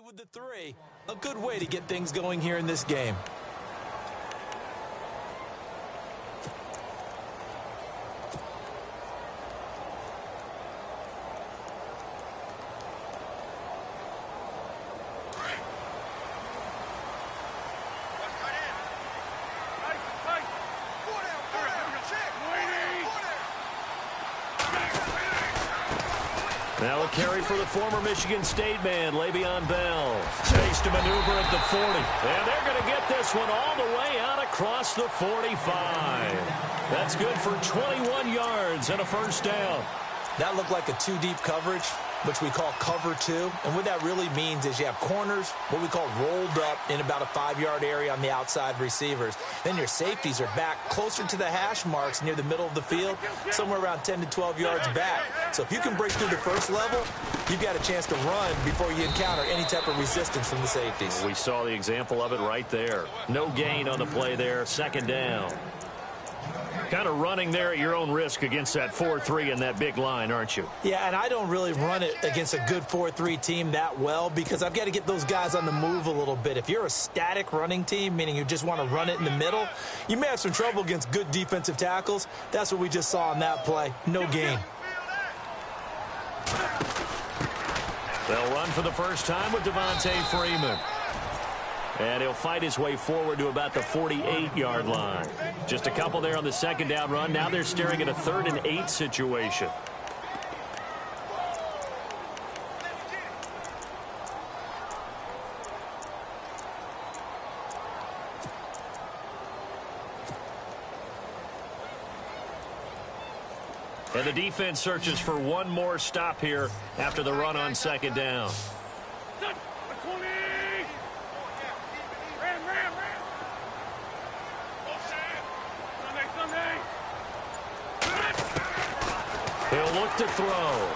with the three. A good way to get things going here in this game. Now a carry for the former Michigan State man, Le'Veon Bell. Takes to maneuver at the 40. And they're going to get this one all the way out across the 45. That's good for 21 yards and a first down. That looked like a two-deep coverage, which we call cover two. And what that really means is you have corners, what we call rolled up in about a 5-yard area on the outside receivers. Then your safeties are back closer to the hash marks near the middle of the field, somewhere around 10 to 12 yards back. So if you can break through the first level, you've got a chance to run before you encounter any type of resistance from the safeties. We saw the example of it right there. No gain on the play there, second down. Kind of running there at your own risk against that 4-3 and that big line, aren't you? Yeah, and I don't really run it against a good 4-3 team that well because I've got to get those guys on the move a little bit. If you're a static running team, meaning you just want to run it in the middle, you may have some trouble against good defensive tackles. That's what we just saw on that play. No gain. They'll run for the first time with Devontae Freeman. And he'll fight his way forward to about the 48-yard line. Just a couple there on the second down run. Now they're staring at a 3rd and 8 situation. And the defense searches for one more stop here after the run on second down. He'll look to throw.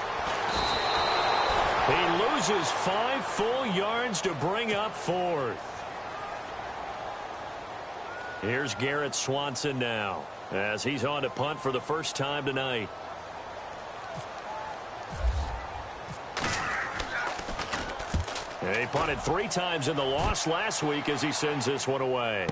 He loses 5 full yards to bring up 4th. Here's Garrett Swanson now as he's on to punt for the first time tonight. And he punted 3 times in the loss last week as he sends this one away.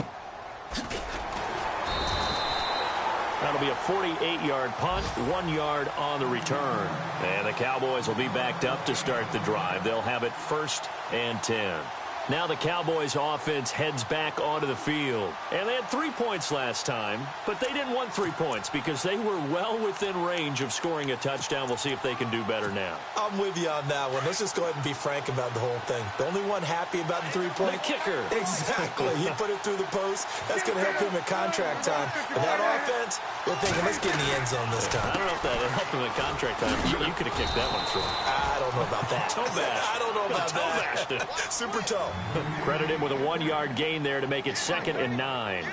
That'll be a 48-yard punt, 1 yard on the return. And the Cowboys will be backed up to start the drive. They'll have it 1st and 10. Now the Cowboys offense heads back onto the field. And they had 3 points last time, but they didn't want 3 points because they were well within range of scoring a touchdown. We'll see if they can do better now. I'm with you on that one. Let's just go ahead and be frank about the whole thing. The only one happy about the 3-point? The kicker. Exactly. He put it through the post. That's going to help him at contract time. But that offense, they're thinking, let's get in the end zone this time. I don't know if that helped him at contract time. You could have kicked that one through. I don't know about that. Toe bash. I don't know about toe that. Bashed it. Super toe. Credit him with a 1-yard gain there to make it 2nd and 9.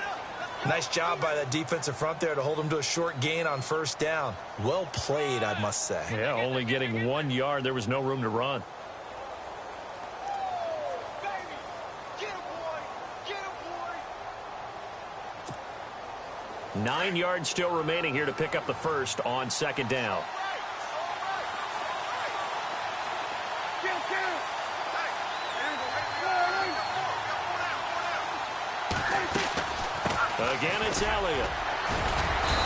Nice job by that defensive front there to hold him to a short gain on first down. Well played, I must say. Yeah, only getting 1 yard. There was no room to run. Get him, boy. 9 yards still remaining here to pick up the first on second down. Again, it's Elliott.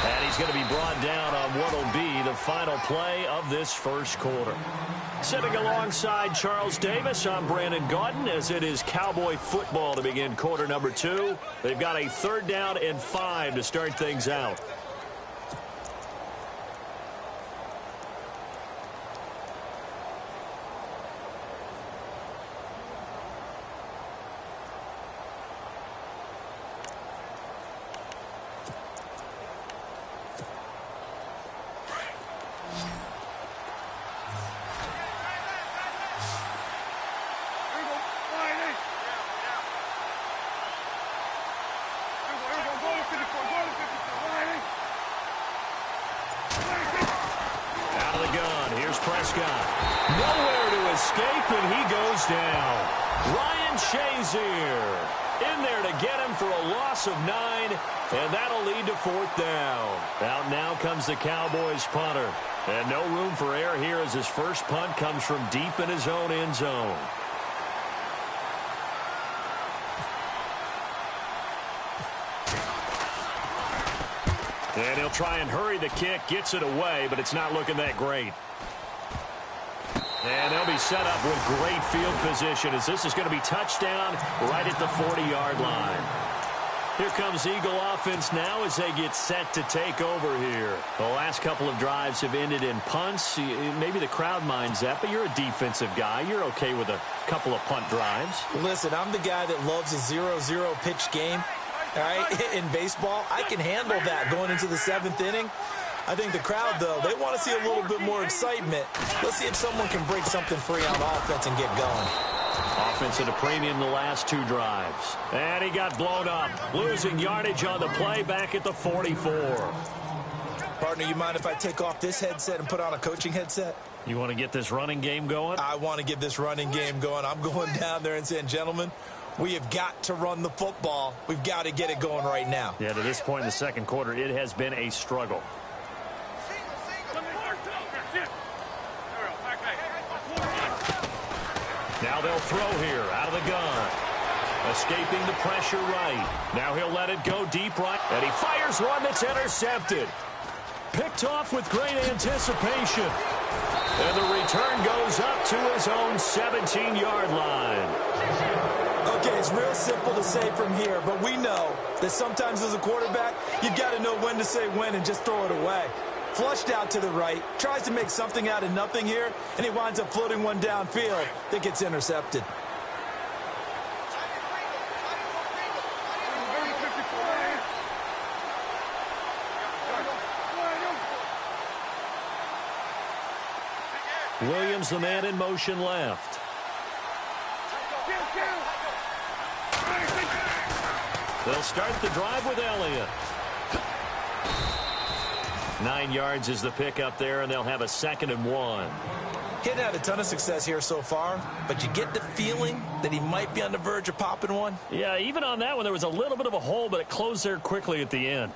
And he's going to be brought down on what will be the final play of this first quarter. Sitting alongside Charles Davis, I'm Brandon Gaudin as it is Cowboy football to begin quarter number 2. They've got a 3rd down and 5 to start things out. Nowhere to escape, and he goes down. Ryan Shazier in there to get him for a loss of 9, and that'll lead to 4th down. Out now comes the Cowboys punter. And no room for error here as his first punt comes from deep in his own end zone. And he'll try and hurry the kick, gets it away, but it's not looking that great. And they'll be set up with great field position as this is going to be touchdown right at the 40-yard line. Here comes Eagle offense now as they get set to take over here. The last couple of drives have ended in punts. Maybe the crowd minds that, but you're a defensive guy. You're okay with a couple of punt drives. Listen, I'm the guy that loves a 0-0 pitch game. All right, in baseball, I can handle that going into the 7th inning. I think the crowd, though, they want to see a little bit more excitement. Let's see if someone can break something free on offense and get going. Offense at a premium the last 2 drives. And he got blown up. Losing yardage on the play back at the 44. Partner, you mind if I take off this headset and put on a coaching headset? You want to get this running game going? I want to get this running game going. I'm going down there and saying, gentlemen, we have got to run the football. We've got to get it going right now. Yeah, to this point in the second quarter, it has been a struggle. Now they'll throw here out of the gun. Escaping the pressure right. Now he'll let it go deep right. And he fires one that's intercepted. Picked off with great anticipation. And the return goes up to his own 17-yard line. Okay, it's real simple to say from here, but we know that sometimes as a quarterback, you've got to know when to say when and just throw it away. Flushed out to the right, tries to make something out of nothing here, and he winds up floating one downfield that gets intercepted. Williams, the man in motion left. They'll start the drive with Elliott. 9 yards is the pickup there, and they'll have a 2nd and 1. He hadn't had a ton of success here so far, but you get the feeling that he might be on the verge of popping one. Yeah, even on that one, there was a little bit of a hole, but it closed there quickly at the end.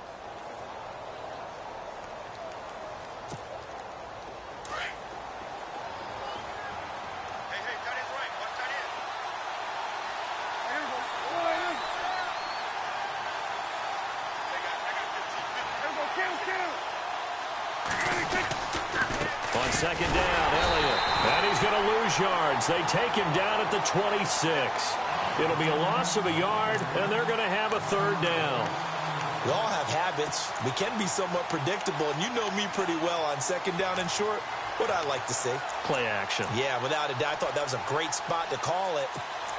On 2nd down, Elliott. And he's going to lose yards. They take him down at the 26. It'll be a loss of a yard, and they're going to have a 3rd down. We all have habits. We can be somewhat predictable, and you know me pretty well on 2nd down and short. What I like to see. Play action. Yeah, without a doubt. I thought that was a great spot to call it.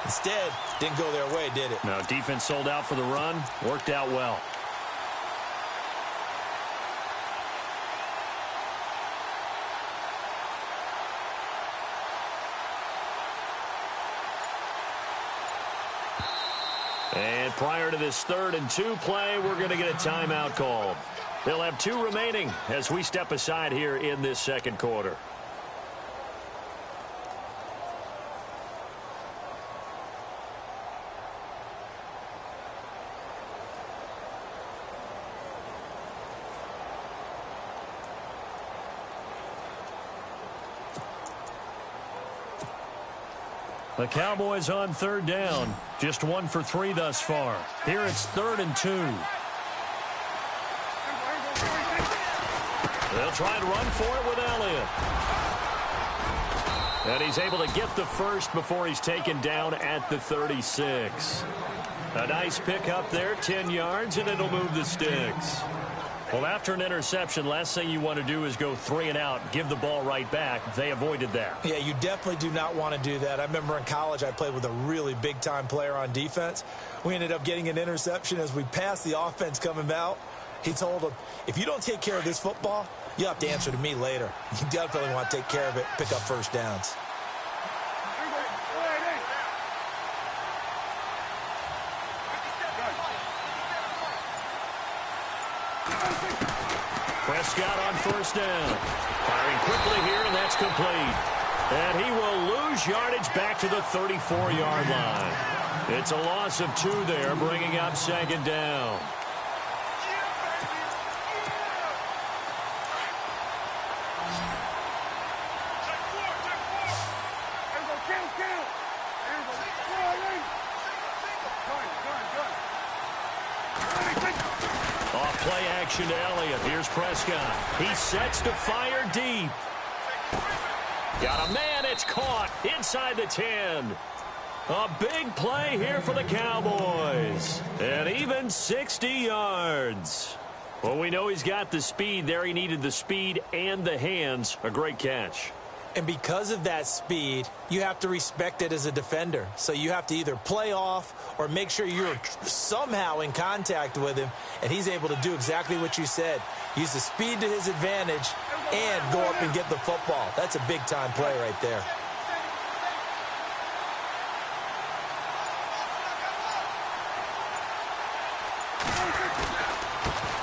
Instead, didn't go their way, did it? No, defense sold out for the run. Worked out well. And prior to this 3rd and 2 play, we're going to get a timeout called. They'll have 2 remaining as we step aside here in this 2nd quarter. The Cowboys on 3rd down. Just 1 for 3 thus far. Here it's 3rd and 2. They'll try and run for it with Elliott. And he's able to get the first before he's taken down at the 36. A nice pickup there, 10 yards, and it'll move the sticks. Well, after an interception, last thing you want to do is go 3 and out, give the ball right back. They avoided that. Yeah, you definitely do not want to do that. I remember in college I played with a really big-time player on defense. We ended up getting an interception as we passed the offense coming out. He told him, if you don't take care of this football, you'll have to answer to me later. You definitely want to take care of it, pick up first downs. Prescott on 1st down. Firing quickly here, and that's complete. And he will lose yardage back to the 34-yard line. It's a loss of 2 there, bringing up 2nd down. action to Elliott. Here's Prescott. He sets to fire deep. Got a man. It's caught inside the 10. A big play here for the Cowboys. And even 60 yards. Well, we know he's got the speed there. He needed the speed and the hands. A great catch. And because of that speed, you have to respect it as a defender. So you have to either play off or make sure you're somehow in contact with him. And he's able to do exactly what you said. Use the speed to his advantage and go up and get the football. That's a big-time play right there.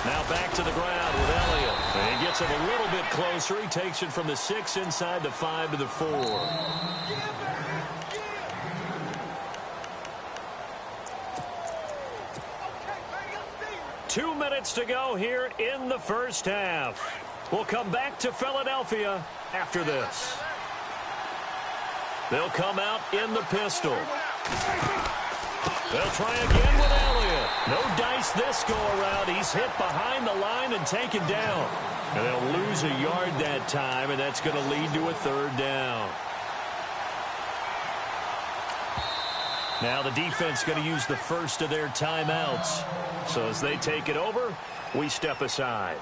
Now back to the ground with Elliott. And he gets it a little bit closer. He takes it from the 6 inside the 5 to the 4. 2 minutes to go here in the first half. We'll come back to Philadelphia after this. They'll come out in the pistol. They'll try again with Elliott. No dice this go-around. He's hit behind the line and taken down. And they'll lose a yard that time, and that's going to lead to a 3rd down. Now the defense going to use the first of their timeouts. So as they take it over, we step aside.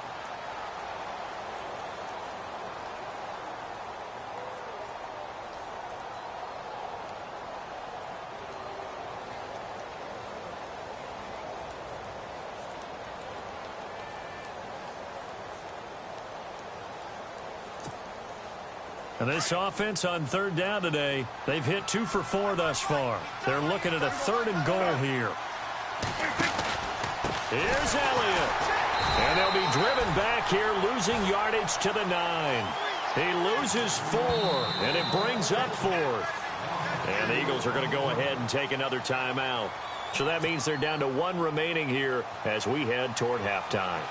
And this offense on 3rd down today, they've hit 2 for 4 thus far. They're looking at a 3rd and goal here. Here's Elliott. And they'll be driven back here, losing yardage to the 9. He loses 4, and it brings up 4th. And the Eagles are going to go ahead and take another timeout. So that means they're down to 1 remaining here as we head toward halftime.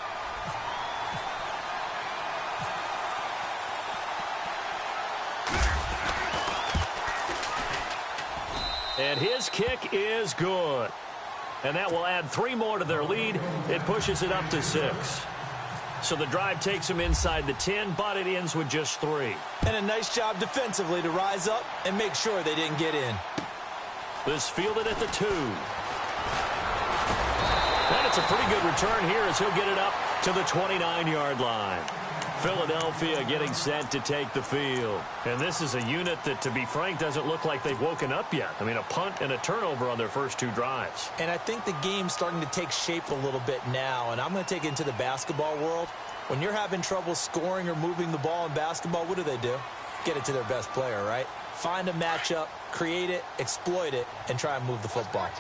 And his kick is good. And that will add 3 more to their lead. It pushes it up to 6. So the drive takes them inside the 10, but it ends with just 3. And a nice job defensively to rise up and make sure they didn't get in. This fielded at the 2. And it's a pretty good return here as he'll get it up to the 29-yard line. Philadelphia getting set to take the field. And this is a unit that, to be frank, doesn't look like they've woken up yet. I mean, a punt and a turnover on their first 2 drives. And I think the game's starting to take shape a little bit now. And I'm going to take it into the basketball world. When you're having trouble scoring or moving the ball in basketball, what do? Get it to their best player, right? Find a matchup, create it, exploit it, and try and move the football.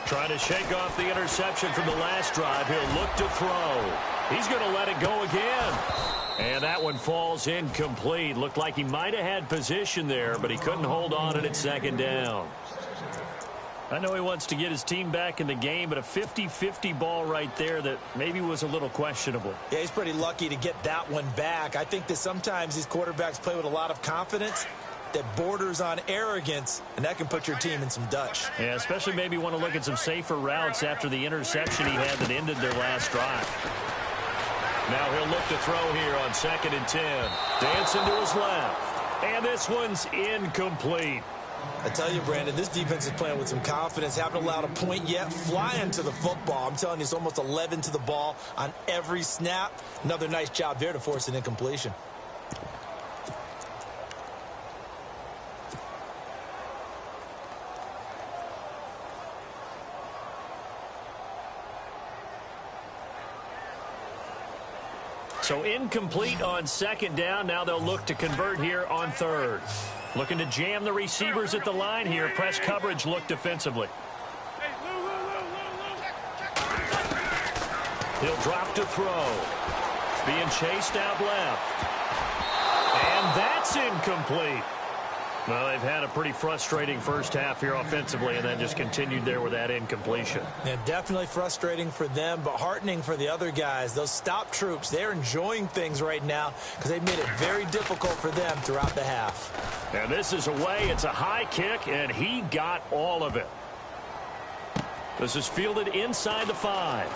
Trying to shake off the interception from the last drive. He'll look to throw. He's going to let it go again. And that one falls incomplete. Looked like he might have had position there, but he couldn't hold on at 2nd down. I know he wants to get his team back in the game, but a 50-50 ball right there that maybe was a little questionable. Yeah, he's pretty lucky to get that one back. I think that sometimes these quarterbacks play with a lot of confidence that borders on arrogance, and that can put your team in some Dutch. Yeah, especially maybe want to look at some safer routes after the interception he had that ended their last drive. Now he'll look to throw here on 2nd and 10. Dancing to his left. And this one's incomplete. I tell you, Brandon, this defense is playing with some confidence. Haven't allowed a point yet. Flying to the football. I'm telling you, it's almost 11 to the ball on every snap. Another nice job there to force an incompletion. So incomplete on 2nd down. Now they'll look to convert here on 3rd. Looking to jam the receivers at the line here. Press coverage look defensively. He'll drop to throw. Being chased out left. And that's incomplete. Well, they've had a pretty frustrating first half here offensively and then just continued there with that incompletion. Yeah, definitely frustrating for them, but heartening for the other guys. Those stop troops, they're enjoying things right now because they've made it very difficult for them throughout the half. And this is away. It's a high kick, and he got all of it. This is fielded inside the 5.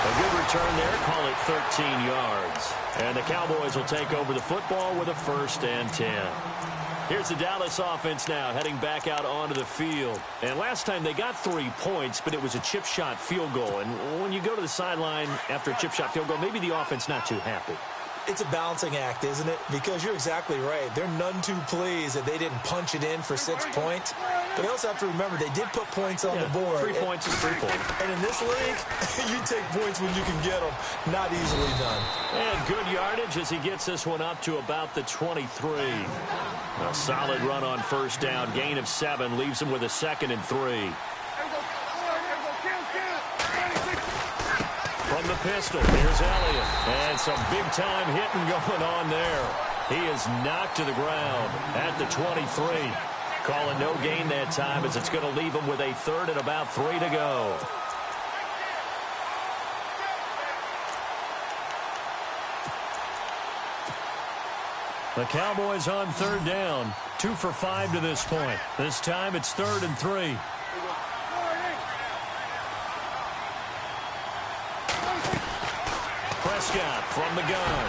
A good return there. Call it 13 yards. And the Cowboys will take over the football with a 1st and 10. Here's the Dallas offense now heading back out onto the field. And last time they got 3 points, but it was a chip shot field goal. And when you go to the sideline after a chip shot field goal, maybe the offense not too happy. It's a balancing act, isn't it? Because you're exactly right. They're none too pleased that they didn't punch it in for 6 points. But you also have to remember they did put points on the board. 3 points is 3 points. And in this league, you take points when you can get them. Not easily done. And good yardage as he gets this one up to about the 23. A solid run on 1st down. Gain of 7 leaves him with a 2nd and 3. From the pistol, here's Elliott. And some big-time hitting going on there. He is knocked to the ground at the 23. Calling no gain that time as it's going to leave him with a 3rd and about 3 to go. The Cowboys on 3rd down. 2 for 5 to this point. This time it's 3rd and 3. Prescott from the gun.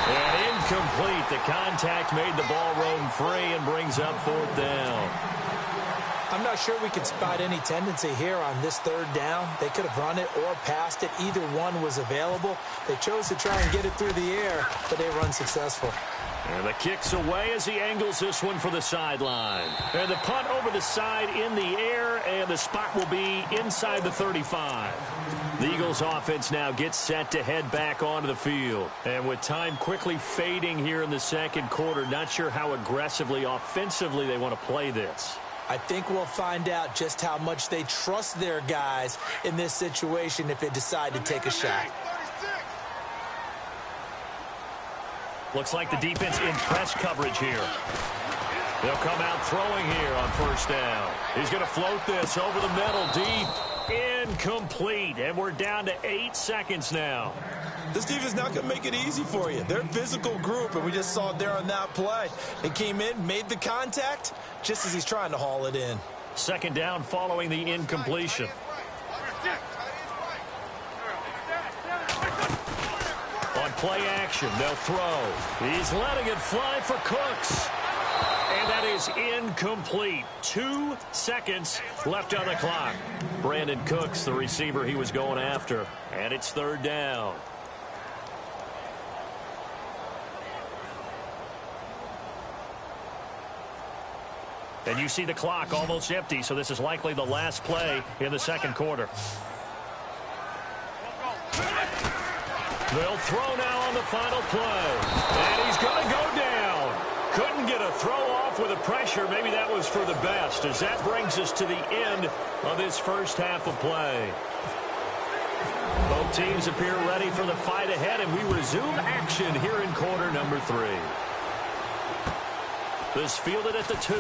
And incomplete. The contact made the ball roam free and brings up 4th down. I'm not sure we can spot any tendency here on this 3rd down. They could have run it or passed it. Either one was available. They chose to try and get it through the air, but they were unsuccessful. And the kick's away as he angles this one for the sideline. And the punt over the side in the air, and the spot will be inside the 35. The Eagles offense now gets set to head back onto the field. And with time quickly fading here in the 2nd quarter, not sure how aggressively, offensively they want to play this. I think we'll find out just how much they trust their guys in this situation if they decide to take a shot. Looks like the defense in press coverage here. They'll come out throwing here on 1st down. He's going to float this over the middle deep. Incomplete. And we're down to 8 seconds now. This defense is not going to make it easy for you. They're a physical group, and we just saw it there on that play. They came in, made the contact, just as he's trying to haul it in. 2nd down following the incompletion. On play action, they'll throw. He's letting it fly for Cooks. And that is incomplete. 2 seconds left on the clock. Brandon Cooks, the receiver he was going after. And it's 3rd down. And you see the clock almost empty, so this is likely the last play in the 2nd quarter. They'll throw now on the final play. And he's going to go down. Couldn't get a throw off with the pressure. Maybe that was for the best, as that brings us to the end of this first half of play. Both teams appear ready for the fight ahead, and we resume action here in quarter number 3. This fielded at the 2.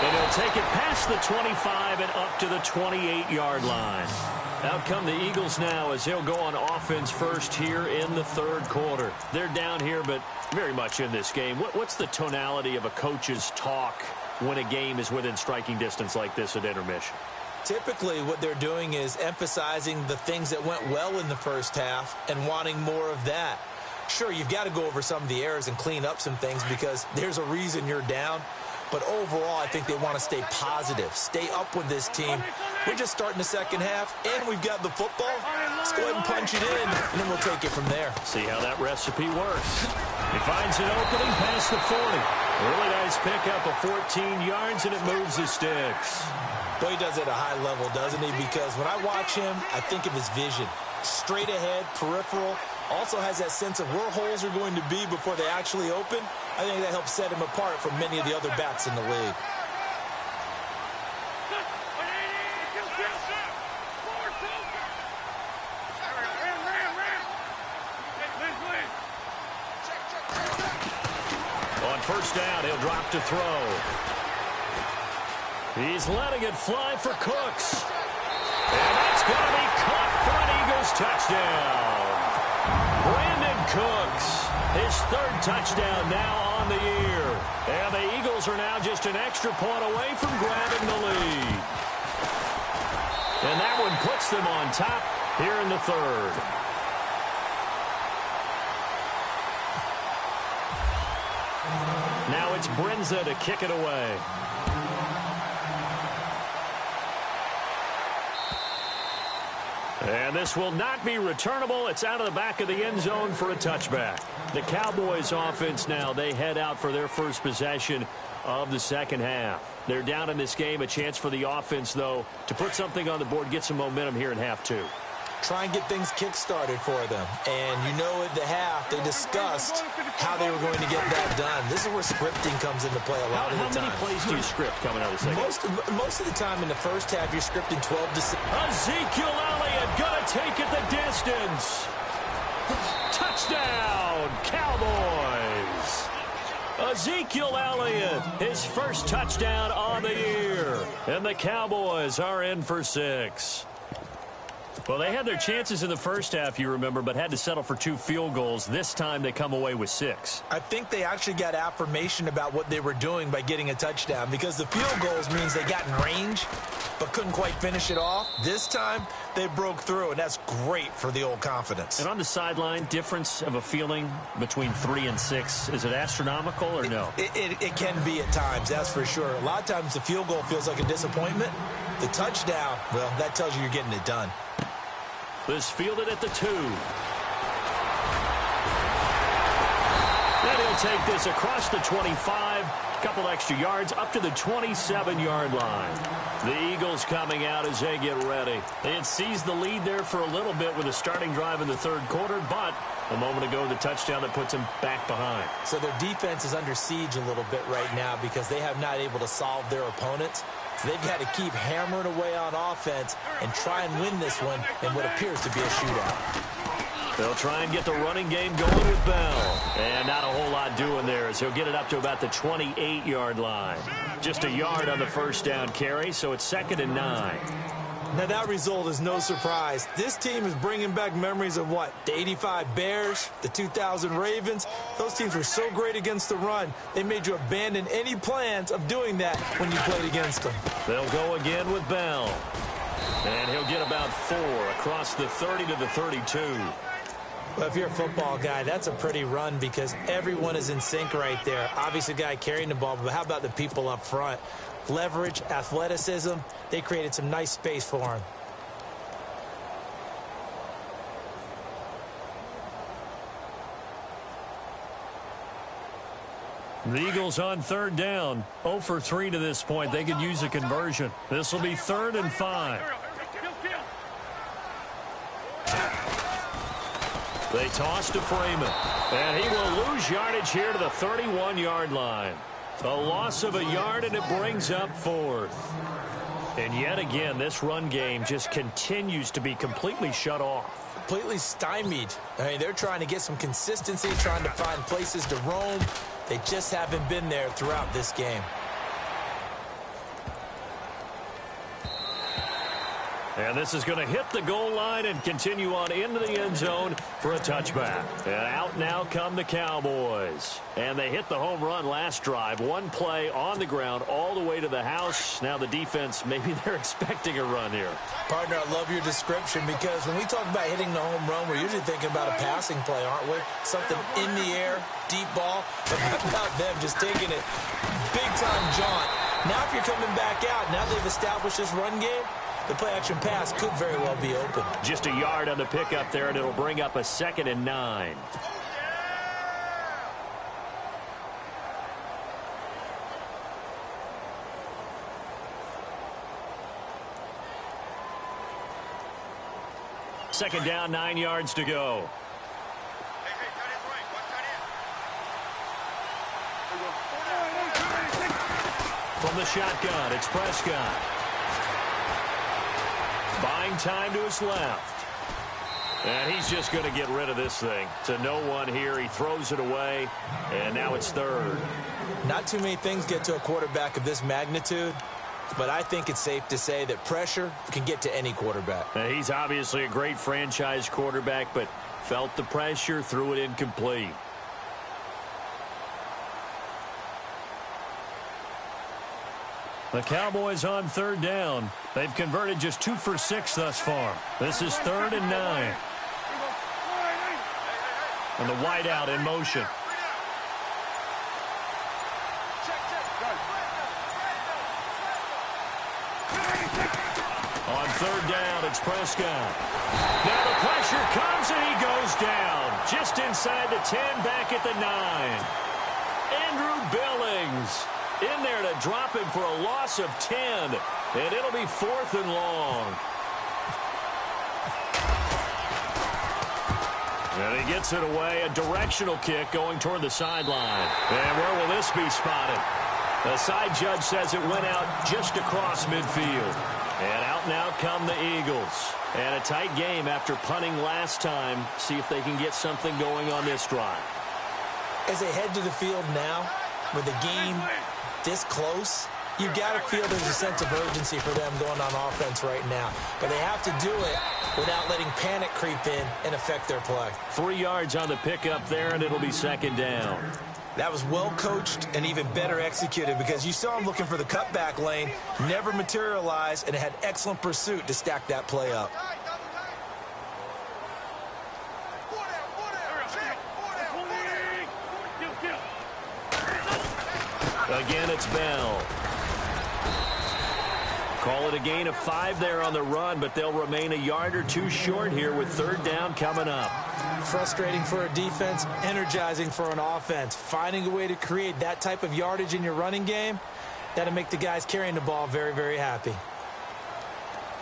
And he'll take it past the 25 and up to the 28-yard line. Out come the Eagles now as they'll go on offense first here in the 3rd quarter. They're down here, but very much in this game. What's the tonality of a coach's talk when a game is within striking distance like this at intermission? Typically, what they're doing is emphasizing the things that went well in the first half and wanting more of that. Sure, you've got to go over some of the errors and clean up some things because there's a reason you're down. But overall, I think they want to stay positive, stay up with this team. We're just starting the second half, and we've got the football. Let's go ahead and punch it in, and then we'll take it from there. See how that recipe works. He finds an opening past the 40. Really nice pickup of 14 yards, and it moves the sticks. Boy, he does it at a high level, doesn't he? Because when I watch him, I think of his vision. Straight ahead, peripheral. Also has that sense of where holes are going to be before they actually open. I think that helps set him apart from many of the other backs in the league. On first down, he'll drop to throw. He's letting it fly for Cooks. And that's going to be caught for an Eagles touchdown. Brandon Cooks, his third touchdown now on the year. And the Eagles are now just an extra point away from grabbing the lead. And that one puts them on top here in the third. Now it's Brinza to kick it away. And this will not be returnable. It's out of the back of the end zone for a touchback. The Cowboys offense now, they head out for their first possession of the second half. They're down in this game. A chance for the offense, though, to put something on the board, get some momentum here in half two. Try and get things kick-started for them. And you know at the half, they discussed how they were going to get that done. This is where scripting comes into play a lot of the time. How many plays do you script coming out of the second? Most of the time in the first half, you're scripting 12 to 6. Ezekiel Elliott going to take it the distance. Touchdown, Cowboys. Ezekiel Elliott, his first touchdown on the year. And the Cowboys are in for 6. Well, they had their chances in the first half, you remember, but had to settle for 2 field goals. This time they come away with 6. I think they actually got affirmation about what they were doing by getting a touchdown, because the field goals means they got in range but couldn't quite finish it off. This time they broke through, and that's great for the old confidence. And on the sideline, difference of a feeling between 3 and 6, is it astronomical or no? It can be at times, that's for sure. A lot of times the field goal feels like a disappointment. The touchdown, well, that tells you you're getting it done. This fielded at the 2. Then he'll take this across the 25. Couple extra yards up to the 27-yard line. The Eagles coming out as they get ready. They had seized the lead there for a little bit with a starting drive in the third quarter, but a moment ago the touchdown that puts them back behind. So their defense is under siege a little bit right now because they have not able to solve their opponents. So they've got to keep hammering away on offense and try and win this one in what appears to be a shootout. They'll try and get the running game going with Bell. And not a whole lot doing there as he'll get it up to about the 28-yard line. Just a yard on the first down carry, so it's 2nd and 9. Now that result is no surprise. This team is bringing back memories of what? The 85 Bears, the 2000 Ravens. Those teams were so great against the run. They made you abandon any plans of doing that when you played against them. They'll go again with Bell. And he'll get about 4 across the 30 to the 32. Well, if you're a football guy, that's a pretty run because everyone is in sync right there. Obviously, the guy carrying the ball, but how about the people up front? Leverage, athleticism, they created some nice space for him. The Eagles on third down. 0 for 3 to this point. They could use a conversion. This will be 3rd and 5. They toss to Freeman. And he will lose yardage here to the 31-yard line. A loss of a yard, and it brings up 4th. And yet again, this run game just continues to be completely shut off. Completely stymied. I mean, they're trying to get some consistency, trying to find places to roam. They just haven't been there throughout this game. And this is going to hit the goal line and continue on into the end zone for a touchback. And out now come the Cowboys. And they hit the home run last drive. One play on the ground all the way to the house. Now the defense, maybe they're expecting a run here. Partner, I love your description because when we talk about hitting the home run, we're usually thinking about a passing play, aren't we? Something in the air, deep ball. But how about them just taking it big-time jaunt? Now if you're coming back out, now they've established this run game, the play-action pass could very well be open. Just a yard on the pickup there, and it'll bring up a 2nd and 9. Second down, 9 yards to go. From the shotgun, it's Prescott. Buying time to his left. And he's just going to get rid of this thing. To no one here. He throws it away, and now it's third. Not too many things get to a quarterback of this magnitude, but I think it's safe to say that pressure can get to any quarterback. Now, he's obviously a great franchise quarterback, but felt the pressure, threw it incomplete. The Cowboys on third down. They've converted just 2 for 6 thus far. This is 3rd and 9. And the wideout in motion. On third down, it's Prescott. Now the pressure comes and he goes down. Just inside the 10, back at the 9. Andrew Billings in there to drop him for a loss of 10. And it'll be 4th and long. And he gets it away. A directional kick going toward the sideline. And where will this be spotted? The side judge says it went out just across midfield. And out come the Eagles. And a tight game after punting last time. See if they can get something going on this drive. As they head to the field now, with the game this close, you've got to feel there's a sense of urgency for them going on offense right now. But they have to do it without letting panic creep in and affect their play. 3 yards on the pickup there, and it'll be 2nd down. That was well coached and even better executed because you saw him looking for the cutback lane, never materialized, and had excellent pursuit to stack that play up. Again, it's Bell. Call it a gain of 5 there on the run, but they'll remain a yard or 2 short here with 3rd down coming up. Frustrating for a defense, energizing for an offense. Finding a way to create that type of yardage in your running game, that'll make the guys carrying the ball very, very happy.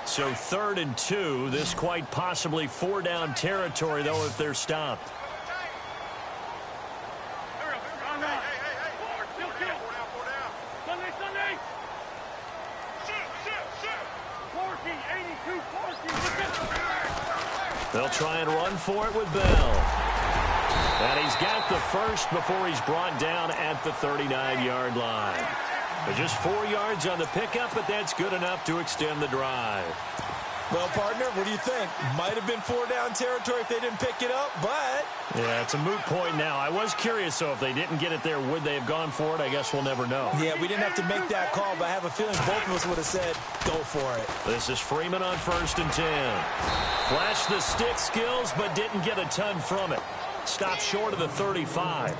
So 3rd and 2, this quite possibly 4-down territory, though, if they're stopped. They'll try and run for it with Bell. And he's got the first before he's brought down at the 39-yard line. But just 4 yards on the pickup, but that's good enough to extend the drive. Well, partner, what do you think? Might have been 4-down territory if they didn't pick it up, but... Yeah, it's a moot point now. I was curious, so if they didn't get it there, would they have gone for it? I guess we'll never know. Yeah, we didn't have to make that call, but I have a feeling both of us would have said, go for it. This is Freeman on 1st and 10. Flashed the stick skills, but didn't get a ton from it. Stopped short of the 35.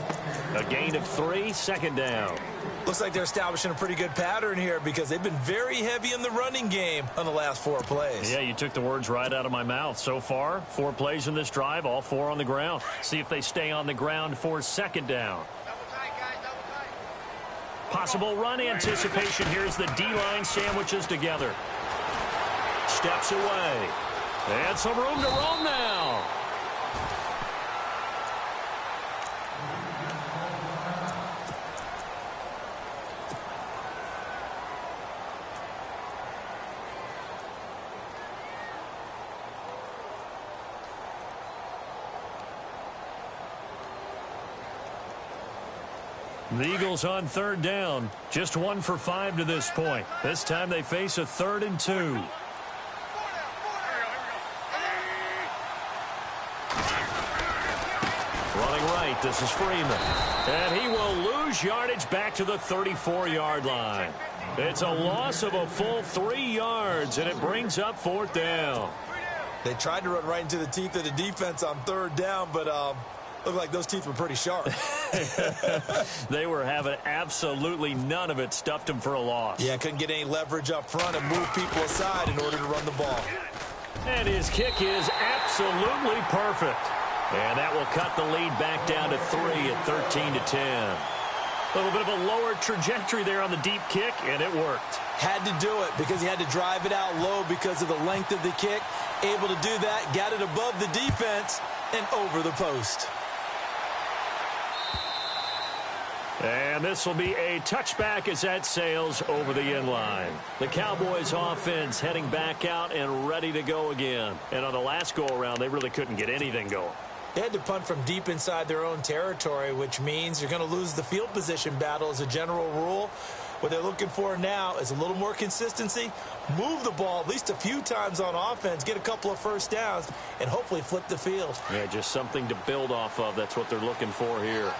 A gain of 3, 2nd down. Looks like they're establishing a pretty good pattern here because they've been very heavy in the running game on the last 4 plays. Yeah, you took the words right out of my mouth. So far, 4 plays in this drive, all 4 on the ground. See if they stay on the ground for 2nd down. Possible run anticipation here as the D-line sandwiches together. Steps away. And some room to roam now. The Eagles on 3rd down. Just 1 for 5 to this point. This time they face a 3rd and 2. Running right, this is Freeman. And he will lose yardage back to the 34-yard line. It's a loss of a full 3 yards, and it brings up 4th down. They tried to run right into the teeth of the defense on 3rd down, but looked like those teeth were pretty sharp. They were having absolutely none of it. Stuffed them for a loss. Yeah, couldn't get any leverage up front and move people aside in order to run the ball. And his kick is absolutely perfect. And that will cut the lead back down to 3 at 13-10. A little bit of a lower trajectory there on the deep kick, and it worked. Had to do it because he had to drive it out low because of the length of the kick. Able to do that, got it above the defense and over the post. And this will be a touchback as that sails over the end line. The Cowboys offense heading back out and ready to go again. And on the last go-around, they really couldn't get anything going. They had to punt from deep inside their own territory, which means you're going to lose the field position battle as a general rule. What they're looking for now is a little more consistency, move the ball at least a few times on offense, get a couple of first downs, and hopefully flip the field. Yeah, just something to build off of. That's what they're looking for here.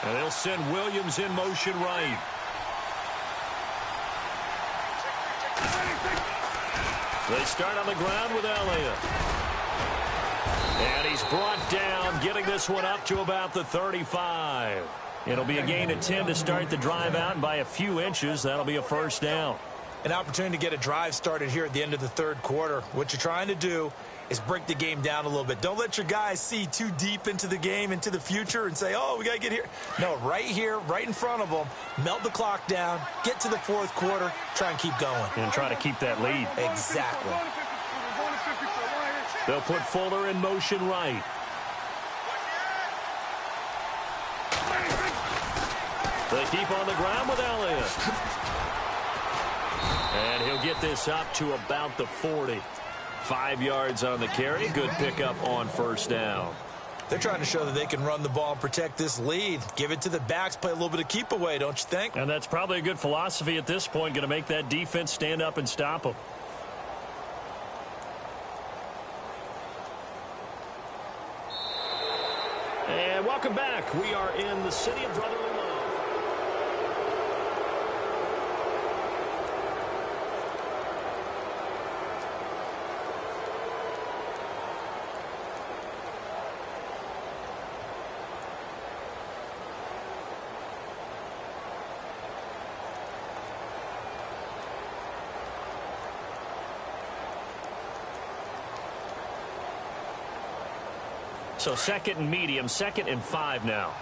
And they'll send Williams in motion right. They start on the ground with Elliott. And he's brought down, getting this one up to about the 35. It'll be a gain of 10 to start the drive out, and by a few inches, that'll be a first down. An opportunity to get a drive started here at the end of the third quarter. What you're trying to do is break the game down a little bit. Don't let your guys see too deep into the game, into the future, and say, oh, we got to get here. No, right here, right in front of them, melt the clock down, get to the fourth quarter, try and keep going. And try to keep that lead. Exactly. They'll put Fuller in motion right. They keep on the ground with Elliott. And he'll get this up to about the 40. 5 yards on the carry. Good pickup on first down. They're trying to show that they can run the ball and protect this lead. Give it to the backs, play a little bit of keep away, don't you think? And that's probably a good philosophy at this point. Going to make that defense stand up and stop them. And welcome back. We are in the city of brotherly love. So second and medium, 2nd and 5 now.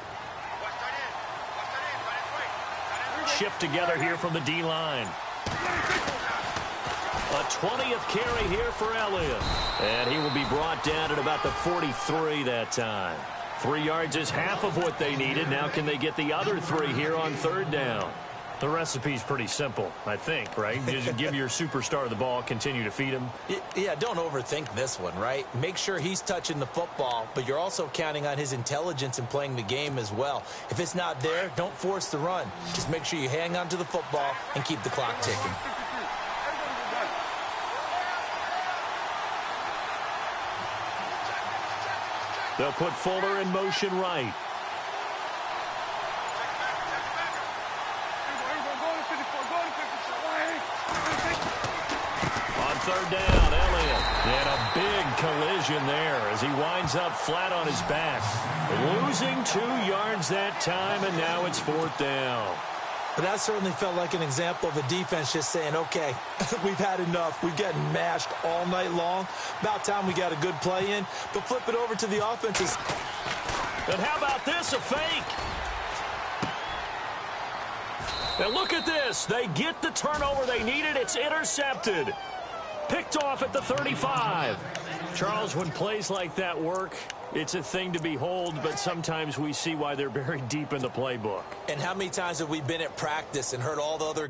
Shift together here from the D-line. A 20th carry here for Elliott. And he will be brought down at about the 43 that time. 3 yards is half of what they needed. Now can they get the other 3 here on third down? The recipe's pretty simple, I think, right? Just give your superstar the ball, continue to feed him. Yeah, don't overthink this one, right? Make sure he's touching the football, but you're also counting on his intelligence in playing the game as well. If it's not there, don't force the run. Just make sure you hang on to the football and keep the clock ticking. They'll put Fuller in motion right. Third down, Elliott. And a big collision there as he winds up flat on his back. Losing 2 yards that time, and now it's 4th down. But that certainly felt like an example of a defense just saying, okay, we've had enough. We've gotten mashed all night long. About time we got a good play in. But flip it over to the offenses. And how about this, a fake? And look at this. They get the turnover they needed. It's intercepted. Picked off at the 35. Charles, when plays like that work, it's a thing to behold, but sometimes we see why they're buried deep in the playbook. And how many times have we been at practice and heard all the other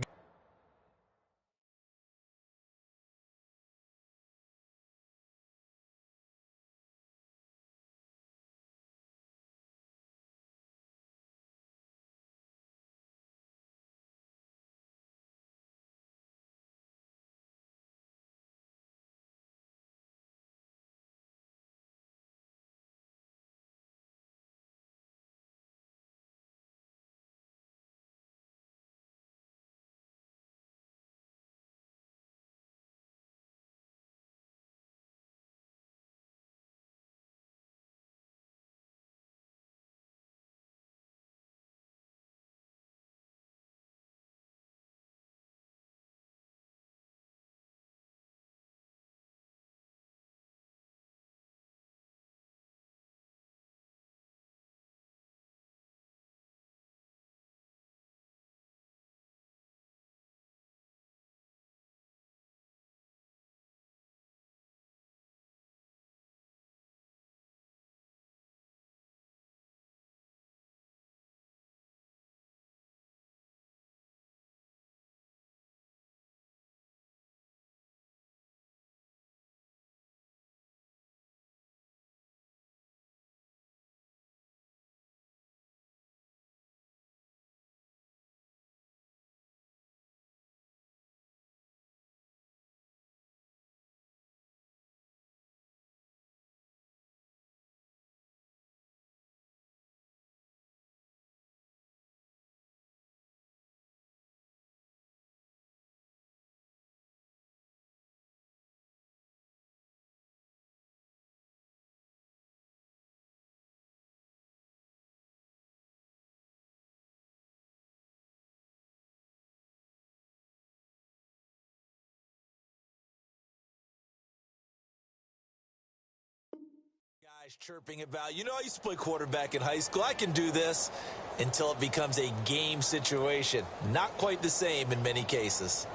Guys chirping about, I used to play quarterback in high school. I can do this until it becomes a game situation. Not quite the same in many cases.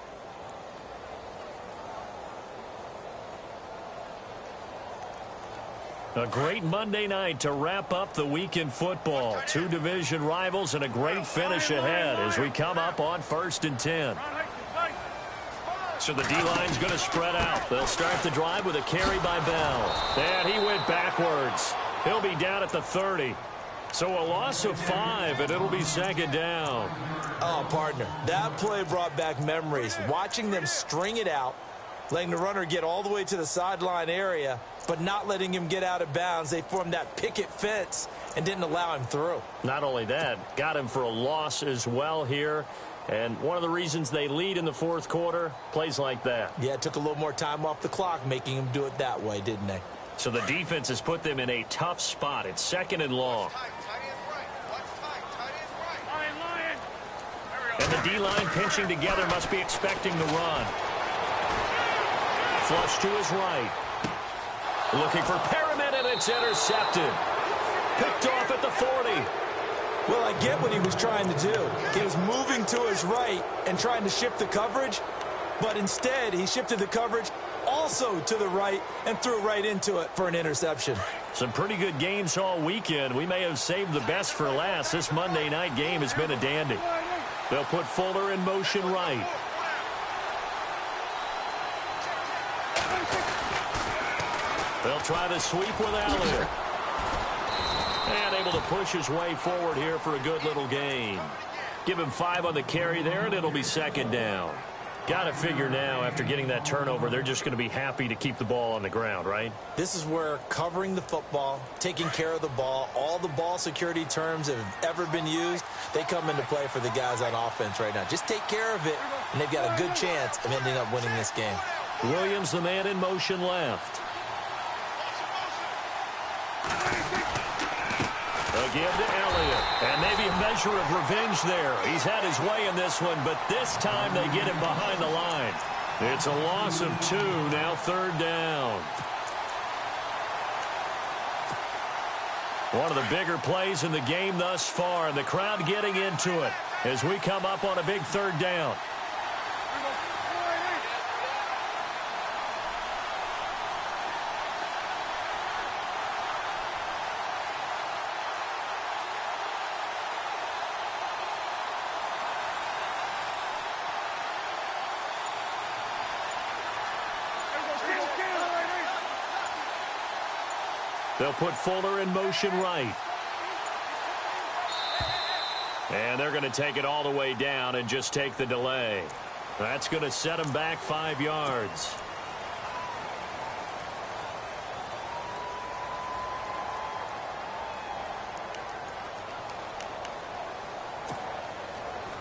A great Monday night to wrap up the week in football. Two division rivals and a great finish ahead as we come up on 1st and 10. So the D-line's going to spread out. They'll start the drive with a carry by Bell. And he went backwards. He'll be down at the 30. So a loss of 5, and it'll be 2nd down. Oh, partner, that play brought back memories. Watching them string it out, letting the runner get all the way to the sideline area, but not letting him get out of bounds. They formed that picket fence and didn't allow him through. Not only that, got him for a loss as well here. And one of the reasons they lead in the 4th quarter, plays like that. Yeah, it took a little more time off the clock, making him do it that way, didn't they? So the defense has put them in a tough spot. It's 2nd and long. And the D-line pinching together must be expecting the run. Flush to his right. Looking for Perriman, and it's intercepted. Picked off at the 40. Well, I get what he was trying to do. He was moving to his right and trying to shift the coverage, but instead he shifted the coverage also to the right and threw right into it for an interception. Some pretty good games all weekend. We may have saved the best for last. This Monday night game has been a dandy. They'll put Fuller in motion right. They'll try the sweep with Elliott. And able to push his way forward here for a good little gain. Give him 5 on the carry there, and it'll be 2nd down. Got to figure now, after getting that turnover, they're just going to be happy to keep the ball on the ground, right? This is where covering the football, taking care of the ball, all the ball security terms that have ever been used, they come into play for the guys on offense right now. Just take care of it, and they've got a good chance of ending up winning this game. Williams, the man in motion left. Again to Elliott. And maybe a measure of revenge there. He's had his way in this one, but this time they get him behind the line. It's a loss of 2, now 3rd down. One of the bigger plays in the game thus far, and the crowd getting into it as we come up on a big 3rd down. They'll put Fuller in motion right. And they're going to take it all the way down and just take the delay. That's going to set them back 5 yards.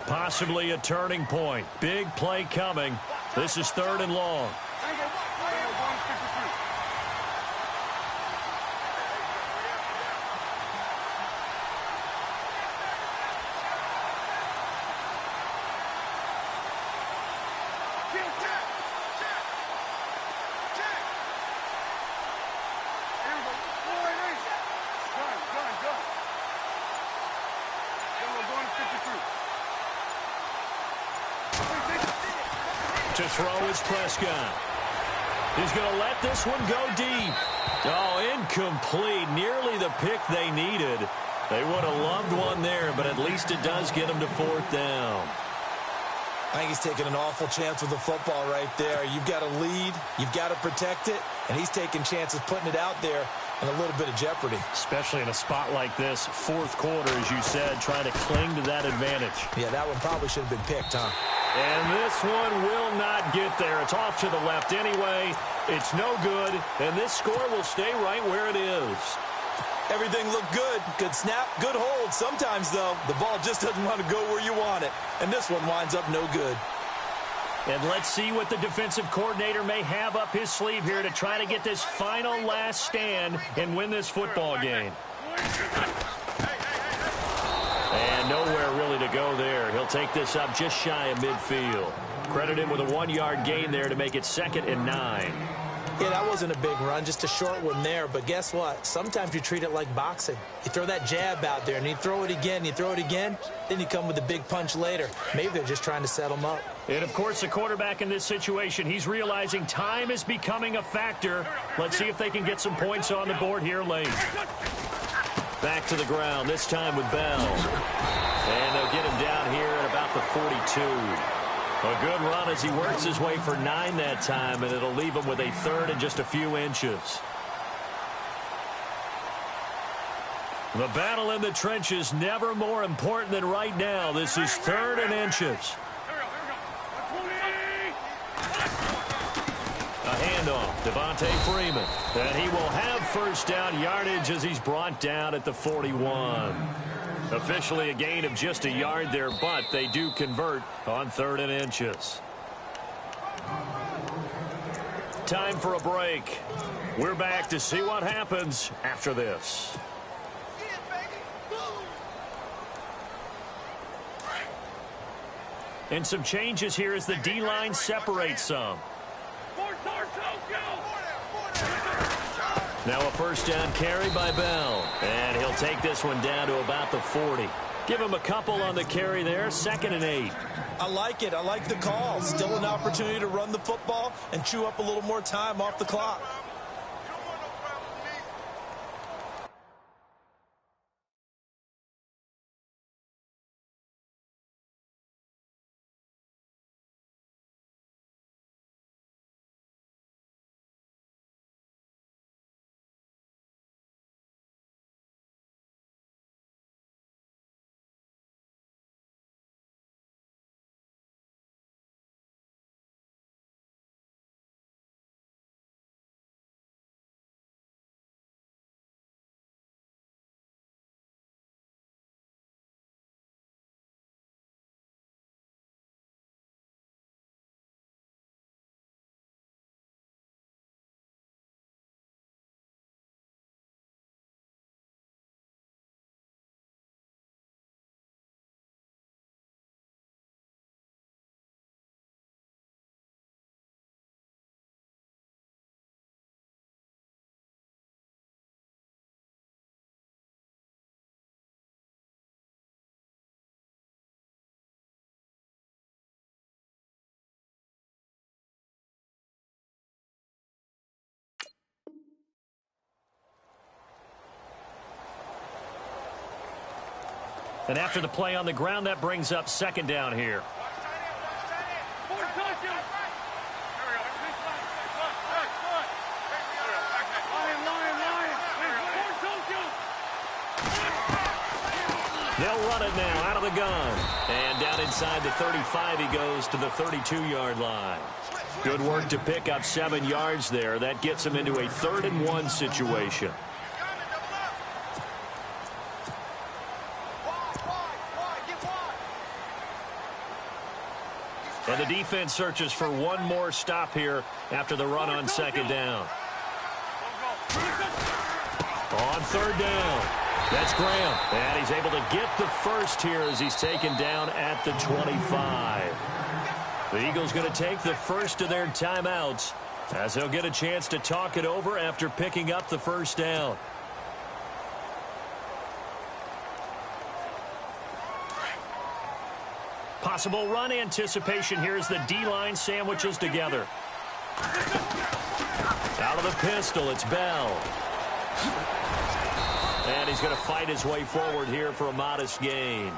Possibly a turning point. Big play coming. This is 3rd and long. To throw is Prescott. He's going to let this one go deep. Oh, incomplete. Nearly the pick they needed. They would have loved one there, but at least it does get them to 4th down. I think he's taking an awful chance with the football right there. You've got to lead. You've got to protect it. And he's taking chances putting it out there in a little bit of jeopardy. Especially in a spot like this, 4th quarter, as you said, trying to cling to that advantage. Yeah, that one probably should have been picked, huh? And this one will not get there. It's off to the left anyway. It's no good, and this score will stay right where it is. Everything looked good. Good snap, good hold. Sometimes, though, the ball just doesn't want to go where you want it. And this one winds up no good. And let's see what the defensive coordinator may have up his sleeve here to try to get this final last stand and win this football game. And nowhere really to go there. He'll take this up just shy of midfield. Credit him with a 1-yard gain there to make it 2nd and 9. Yeah, that wasn't a big run, just a short one there. But guess what? Sometimes you treat it like boxing. You throw that jab out there, and you throw it again, then you come with a big punch later. Maybe they're just trying to set him up. And, of course, the quarterback in this situation, he's realizing time is becoming a factor. Let's see if they can get some points on the board here late. Back to the ground, this time with Bell. And they'll get him down here at about the 42. A good run as he works his way for 9 that time, and it'll leave him with a third and just a few inches. The battle in the trenches never more important than right now. This is 3rd and inches. A handoff, Devontae Freeman. And he will have first down yardage as he's brought down at the 41. Officially a gain of just a yard there, but they do convert on 3rd and inches. Time for a break. We're back to see what happens after this. And some changes here as the D-line separates some. Now a first down carry by Bell. And he'll take this one down to about the 40. Give him a couple on the carry there. 2nd and 8. I like it. I like the call. Still an opportunity to run the football and chew up a little more time off the clock. And after the play on the ground, that brings up 2nd down here. They'll run it now out of the gun. And down inside the 35, he goes to the 32-yard line. Good work to pick up 7 yards there. That gets him into a 3rd and 1 situation. And the defense searches for one more stop here after the run on 2nd down. On 3rd down, that's Graham. And he's able to get the first here as he's taken down at the 25. The Eagles going to take the first of their timeouts as they'll get a chance to talk it over after picking up the first down. Possible run anticipation here as the D-line sandwiches together. Out of the pistol, it's Bell. And he's going to fight his way forward here for a modest gain.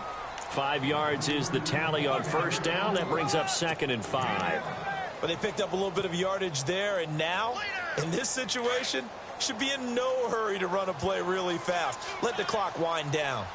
5 yards is the tally on first down. That brings up 2nd and 5. But they picked up a little bit of yardage there, and now, in this situation, should be in no hurry to run a play really fast. Let the clock wind down.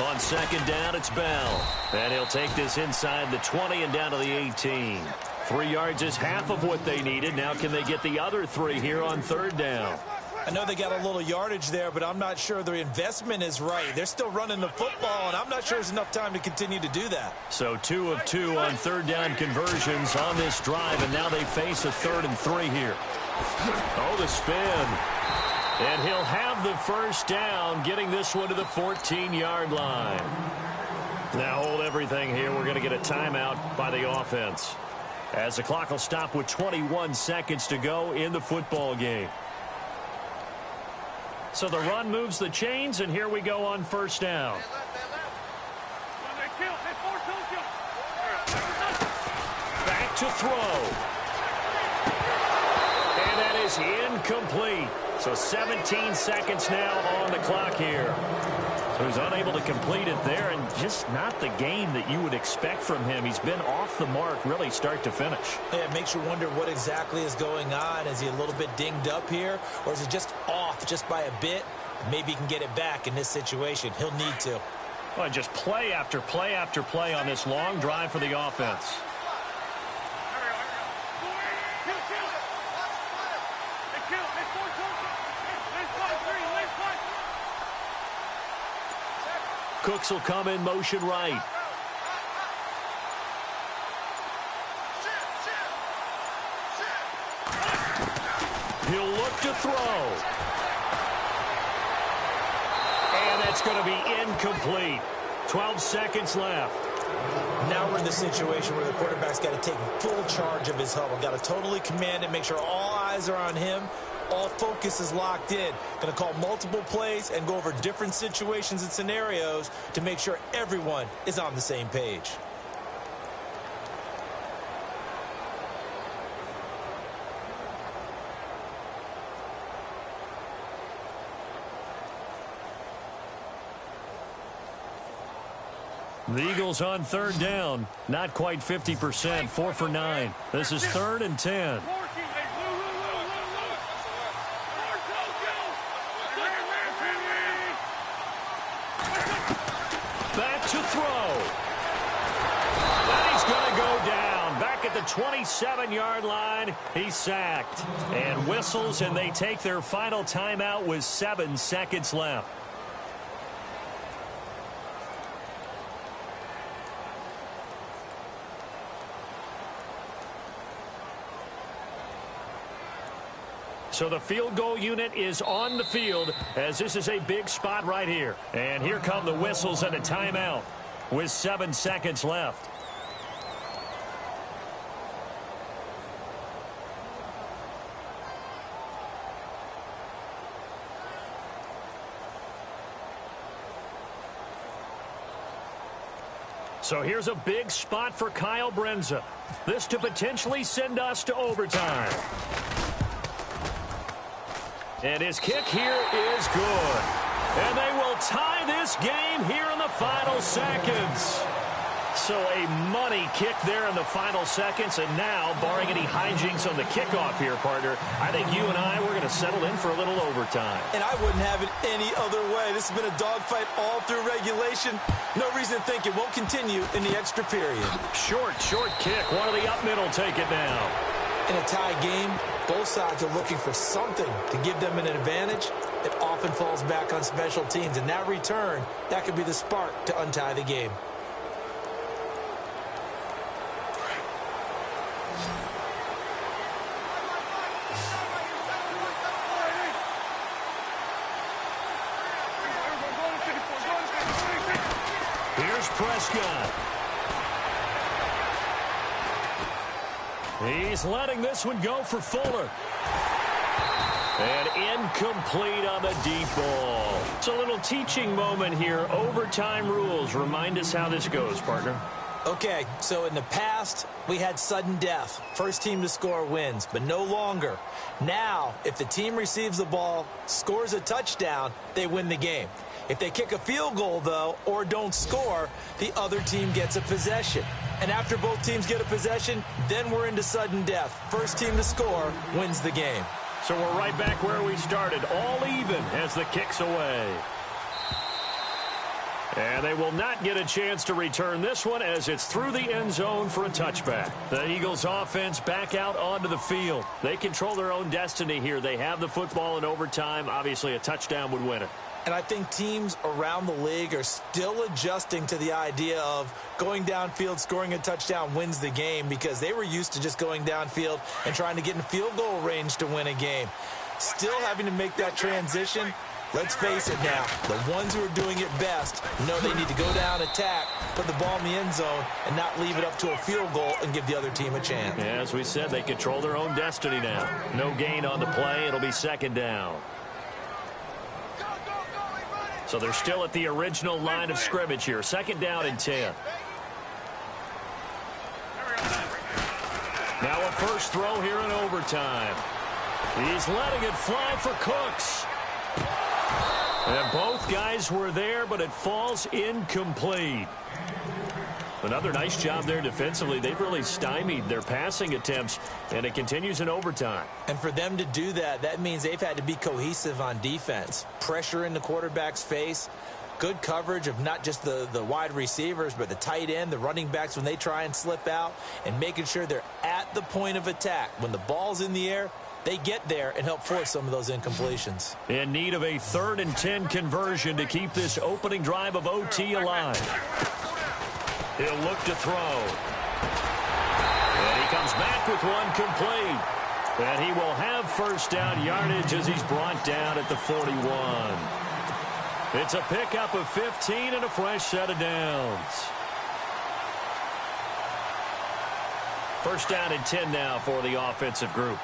On 2nd down, it's Bell. And he'll take this inside the 20 and down to the 18. 3 yards is half of what they needed. Now can they get the other 3 here on 3rd down? I know they got a little yardage there, but I'm not sure the investment is right. They're still running the football, and I'm not sure there's enough time to continue to do that. So 2 of 2 on 3rd down conversions on this drive, and now they face a 3rd and 3 here. Oh, the spin. And he'll have the first down, getting this one to the 14-yard line. Now hold everything here. We're going to get a timeout by the offense, as the clock will stop with 21 seconds to go in the football game. So the run moves the chains, and here we go on first down. Back to throw. And that is incomplete. So 17 seconds now on the clock here. So he's unable to complete it there, and just not the game that you would expect from him. He's been off the mark really start to finish. Yeah, it makes you wonder what exactly is going on. Is he a little bit dinged up here, or is he just off just by a bit? Maybe he can get it back in this situation. He'll need to. Well, just play after play after play on this long drive for the offense. Cooks will come in motion right. He'll look to throw. And that's going to be incomplete. 12 seconds left. Now we're in the situation where the quarterback's got to take full charge of his huddle. Got to totally command it, make sure all eyes are on him. All focus is locked in. Going to call multiple plays and go over different situations and scenarios to make sure everyone is on the same page. The Eagles on third down. Not quite 50%, 4 for 9. This is 3rd and 10. Back to throw. And he's going to go down. Back at the 27-yard line. He's sacked. And whistles, and they take their final timeout with 7 seconds left. So the field goal unit is on the field, as this is a big spot right here. And here come the whistles and a timeout with 7 seconds left. So here's a big spot for Kyle Brenza. This to potentially send us to overtime. And his kick here is good. And they will tie this game here in the final seconds. So a money kick there in the final seconds. And now, barring any hijinks on the kickoff here, partner, I think you and I, we're going to settle in for a little overtime. And I wouldn't have it any other way. This has been a dogfight all through regulation. No reason to think it won't continue in the extra period. Short kick. One of the up middle take it now. In a tie game, both sides are looking for something to give them an advantage. It often falls back on special teams, and that return, that could be the spark to untie the game. Here's Prescott. He's letting this one go for Fuller. And incomplete on the deep ball. It's a little teaching moment here. Overtime rules. Remind us how this goes, partner. Okay, so in the past, we had sudden death. First team to score wins, but no longer. Now, if the team receives the ball, scores a touchdown, they win the game. If they kick a field goal, though, or don't score, the other team gets a possession. And after both teams get a possession, then we're into sudden death. First team to score wins the game. So we're right back where we started, all even as the kick's away. And they will not get a chance to return this one as it's through the end zone for a touchback. The Eagles offense back out onto the field. They control their own destiny here. They have the football in overtime. Obviously, a touchdown would win it. And I think teams around the league are still adjusting to the idea of going downfield, scoring a touchdown wins the game, because they were used to just going downfield and trying to get in field goal range to win a game. Still having to make that transition. Let's face it now, the ones who are doing it best know they need to go down, attack, put the ball in the end zone, and not leave it up to a field goal and give the other team a chance. Yeah, as we said, they control their own destiny now. No gain on the play. It'll be second down. So they're still at the original line of scrimmage here. Second down and 10. Now a first throw here in overtime. He's letting it fly for Cooks. And both guys were there, but it falls incomplete. Another nice job there defensively. They've really stymied their passing attempts, and it continues in overtime. And for them to do that, that means they've had to be cohesive on defense. Pressure in the quarterback's face, good coverage of not just the wide receivers, but the tight end, the running backs when they try and slip out, and making sure they're at the point of attack. When the ball's in the air, they get there and help force some of those incompletions. In need of a 3rd and 10 conversion to keep this opening drive of OT alive. He'll look to throw. And he comes back with one complete. And he will have first down yardage as he's brought down at the 41. It's a pickup of 15 and a fresh set of downs. First down and 10 now for the offensive group.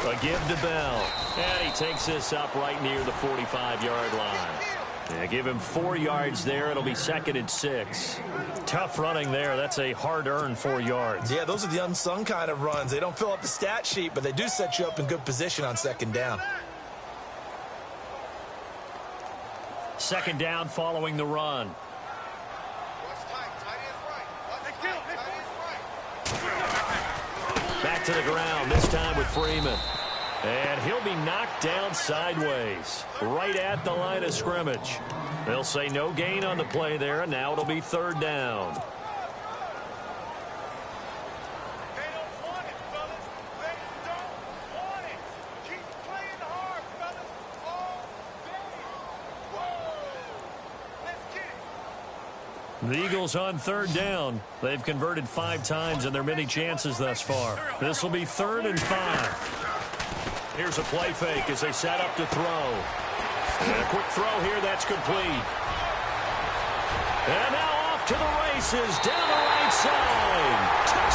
A give to Bell. And he takes this up right near the 45-yard line. Yeah, give him 4 yards there. It'll be 2nd and 6. Tough running there. That's a hard-earned 4 yards. Yeah, those are the unsung kind of runs. They don't fill up the stat sheet, but they do set you up in good position on second down. Second down following the run. Back to the ground, this time with Freeman. And he'll be knocked down sideways, right at the line of scrimmage. They'll say no gain on the play there, and now it'll be 3rd down. The Eagles on 3rd down. They've converted 5 times in their many chances thus far. This will be 3rd and 5. Here's a play fake as they set up to throw. And a quick throw here, that's complete. And now off to the races down the right side.